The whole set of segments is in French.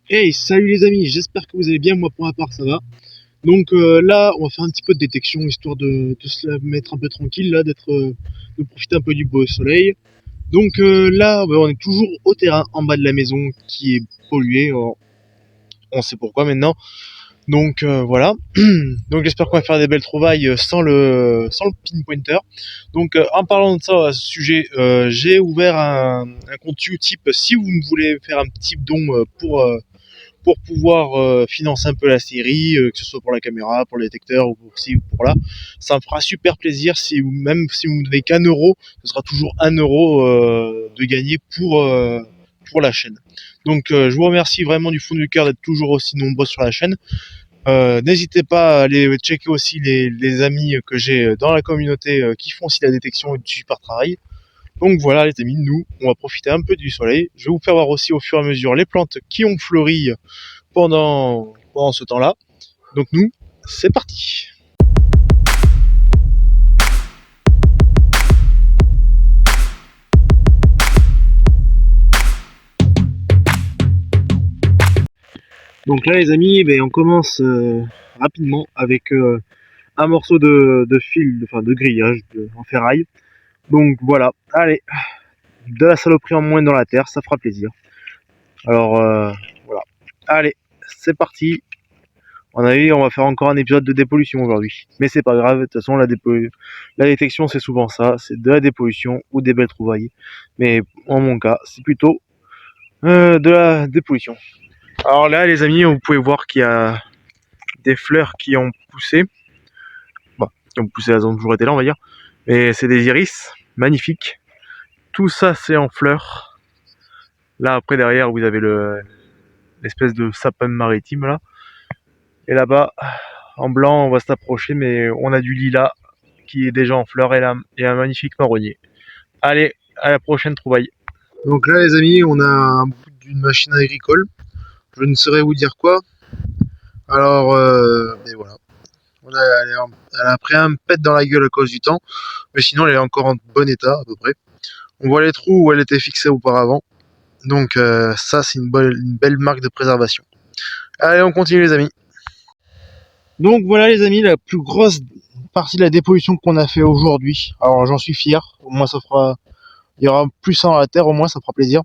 Hey, salut les amis, j'espère que vous allez bien, moi pour ma part ça va. Donc là, on va faire un petit peu de détection, histoire de se la mettre un peu tranquille, là, de profiter un peu du beau soleil. Donc là, on est toujours au terrain, en bas de la maison, qui est pollué, alors, on sait pourquoi maintenant. Donc voilà, donc j'espère qu'on va faire des belles trouvailles sans le pinpointer. Donc en parlant de ça, à ce sujet, j'ai ouvert un compte Utip si vous voulez faire un petit don pour pouvoir financer un peu la série, que ce soit pour la caméra, pour le détecteur ou pour ci ou pour là. Ça me fera super plaisir même si vous ne donnez qu'un euro, ce sera toujours un euro de gagner pour la chaîne. Donc je vous remercie vraiment du fond du cœur d'être toujours aussi nombreux sur la chaîne. N'hésitez pas à aller checker aussi les amis que j'ai dans la communauté qui font aussi la détection et du super travail. Donc voilà les amis, nous on va profiter un peu du soleil. Je vais vous faire voir aussi au fur et à mesure les plantes qui ont fleuri pendant ce temps-là. Donc nous, c'est parti. Donc là les amis, on commence rapidement avec un morceau de fil, enfin de grillage en ferraille. Donc voilà, allez, de la saloperie en moins dans la terre, ça fera plaisir. Alors voilà, allez, c'est parti. On va faire encore un épisode de dépollution aujourd'hui. Mais c'est pas grave, de toute façon la détection c'est souvent ça, c'est de la dépollution ou des belles trouvailles. Mais en mon cas, c'est plutôt de la dépollution. Alors là les amis, vous pouvez voir qu'il y a des fleurs qui ont poussé. Bon, qui ont poussé, elles ont toujours été là on va dire. Mais c'est des iris, magnifiques. Tout ça c'est en fleurs. Là après derrière vous avez l'espèce de sapin maritime là. Et là-bas, en blanc, on va s'approcher, mais on a du lilas qui est déjà en fleurs et un magnifique marronnier. Allez, à la prochaine trouvaille. Donc là, les amis, on a un bout d'une machine agricole. Je ne saurais vous dire quoi. Alors, mais voilà. Elle a pris un pet dans la gueule à cause du temps, mais sinon, elle est encore en bon état à peu près. On voit les trous où elle était fixée auparavant. Donc ça, c'est une belle marque de préservation. Allez, on continue les amis. Donc voilà les amis, la plus grosse partie de la dépollution qu'on a fait aujourd'hui. Alors j'en suis fier, au moins ça fera, il y aura plus ça dans la terre, au moins ça fera plaisir.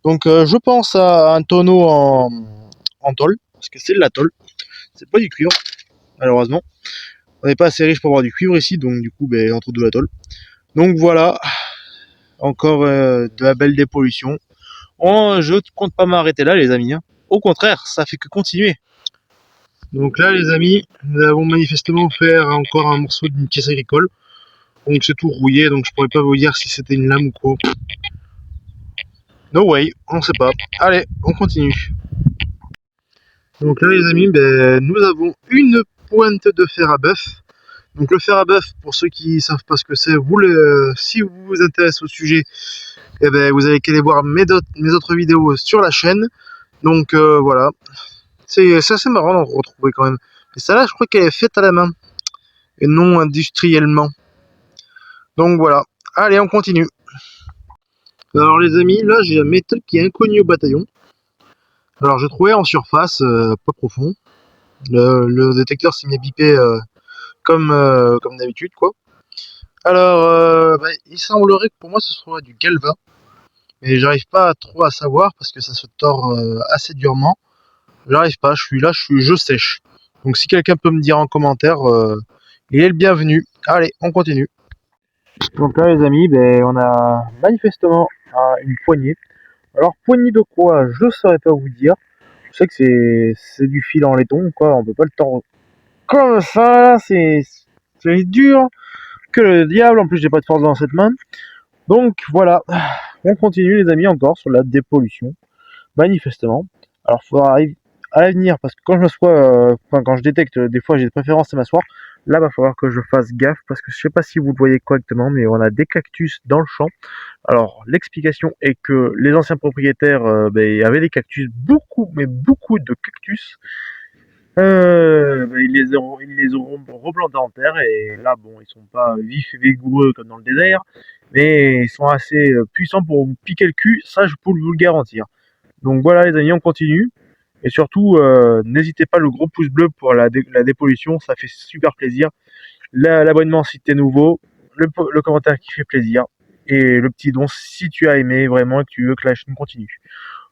Donc je pense à un tonneau en tôle, parce que c'est de la tôle, c'est pas du cuivre, malheureusement. On n'est pas assez riche pour avoir du cuivre ici, donc du coup on trouve de la tôle. Donc voilà, encore de la belle dépollution. Je compte pas m'arrêter là les amis, hein. Au contraire, ça fait que continuer. Donc là les amis, nous avons manifestement fait encore un morceau d'une pièce agricole. Donc c'est tout rouillé, donc je pourrais pas vous dire si c'était une lame ou quoi. No way, on sait pas. Allez, on continue. Donc là les amis, nous avons une pointe de fer à bœuf. Donc le fer à bœuf, pour ceux qui savent pas ce que c'est, si vous vous intéressez au sujet, vous avez qu'à aller voir mes autres vidéos sur la chaîne. Donc voilà, c'est assez marrant d'en retrouver quand même. Et ça là, je crois qu'elle est faite à la main et non industriellement. Donc voilà, allez, on continue. Alors les amis, là j'ai un métal qui est inconnu au bataillon. Alors je trouvais en surface, pas profond. Le détecteur s'est mis à biper comme d'habitude quoi. Alors il semblerait que pour moi ce soit du galva. Mais j'arrive pas trop à savoir parce que ça se tord assez durement. J'arrive pas, je suis là, je sèche. Donc si quelqu'un peut me dire en commentaire, il est le bienvenu. Allez, on continue. Donc là les amis, on a manifestement une poignée. Alors poignée de quoi, je saurais pas vous dire. Je sais que c'est du fil en laiton, quoi. On peut pas le tordre comme ça, c'est dur que le diable. En plus, j'ai pas de force dans cette main. Donc voilà, on continue les amis encore sur la dépollution, manifestement. Alors faudra à l'avenir, parce que quand je m'assois, quand je détecte, des fois j'ai des préférences à m'asseoir. Là, va falloir que je fasse gaffe parce que je sais pas si vous le voyez correctement, mais on a des cactus dans le champ. Alors, l'explication est que les anciens propriétaires avaient des cactus, beaucoup, mais beaucoup de cactus. Ils les auront replantés en terre et là, bon, ils sont pas vifs et vigoureux comme dans le désert, mais ils sont assez puissants pour vous piquer le cul, ça je peux vous le garantir. Donc voilà les amis, on continue. Et surtout, n'hésitez pas le gros pouce bleu pour la dépollution, ça fait super plaisir. L'abonnement si t'es nouveau, le commentaire qui fait plaisir, et le petit don si tu as aimé vraiment et que tu veux que la chaîne continue.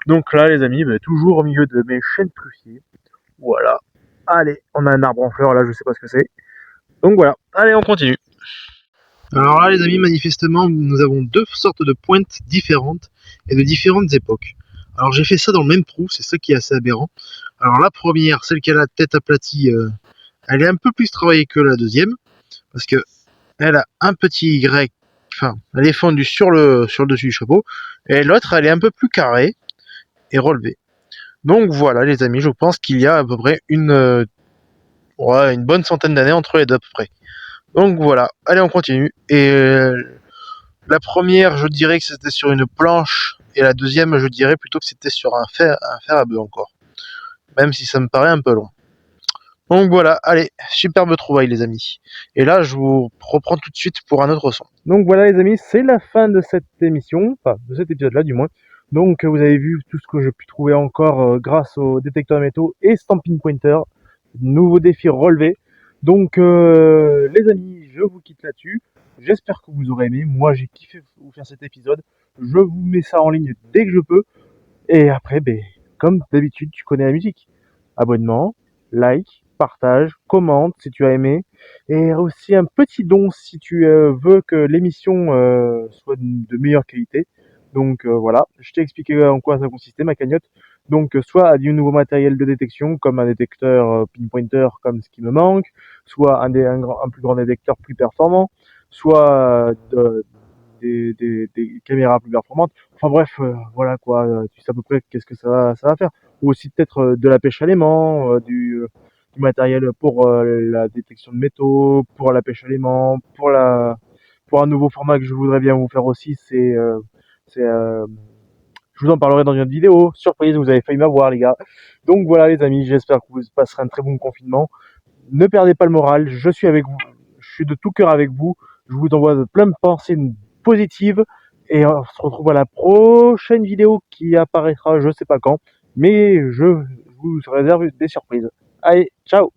Donc là les amis, toujours au milieu de mes chaînes truffiers. Voilà. Allez, on a un arbre en fleurs là, je sais pas ce que c'est. Donc voilà, allez on continue. Alors là les amis, manifestement nous avons deux sortes de pointes différentes et de différentes époques. Alors j'ai fait ça dans le même trou, c'est ça qui est assez aberrant. Alors la première, celle qui a la tête aplatie, elle est un peu plus travaillée que la deuxième, parce que elle a un petit Y, enfin elle est fondue sur le dessus du chapeau, et l'autre elle est un peu plus carrée et relevée. Donc voilà les amis, je pense qu'il y a à peu près une bonne centaine d'années entre les deux à peu près. Donc voilà, allez on continue. Et la première je dirais que c'était sur une planche, et la deuxième je dirais plutôt que c'était sur un fer à bœuf encore. Même si ça me paraît un peu long. Donc voilà, allez, superbe trouvaille les amis. Et là, je vous reprends tout de suite pour un autre son. Donc voilà les amis, c'est la fin de cette émission, enfin de cet épisode-là du moins. Donc vous avez vu tout ce que j'ai pu trouver encore grâce au détecteur de métaux et Stamping Pointer. Nouveau défi relevé. Donc les amis, je vous quitte là-dessus. J'espère que vous aurez aimé. Moi j'ai kiffé vous faire cet épisode. Je vous mets ça en ligne dès que je peux. Et après, comme d'habitude, tu connais la musique. Abonnement, like, partage, commente si tu as aimé. Et aussi un petit don si tu veux que l'émission soit de meilleure qualité. Donc voilà, je t'ai expliqué en quoi ça consistait ma cagnotte. Donc soit à du nouveau matériel de détection comme un détecteur pinpointer comme ce qui me manque, soit un plus grand détecteur plus performant, soit des caméras plus performantes. Enfin bref, voilà quoi, tu sais à peu près qu'est-ce que ça va faire. Ou aussi peut-être de la pêche à l'aimant, du matériel pour la détection de métaux, pour la pêche à l'aimant, pour un nouveau format que je voudrais bien vous faire aussi, c'est je vous en parlerai dans une autre vidéo. Surprise, vous avez failli m'avoir les gars. Donc voilà les amis, j'espère que vous passerez un très bon confinement. Ne perdez pas le moral, je suis avec vous, je suis de tout cœur avec vous. Je vous envoie plein de pensées positives et on se retrouve à la prochaine vidéo qui apparaîtra je sais pas quand, mais je vous réserve des surprises. Allez, ciao!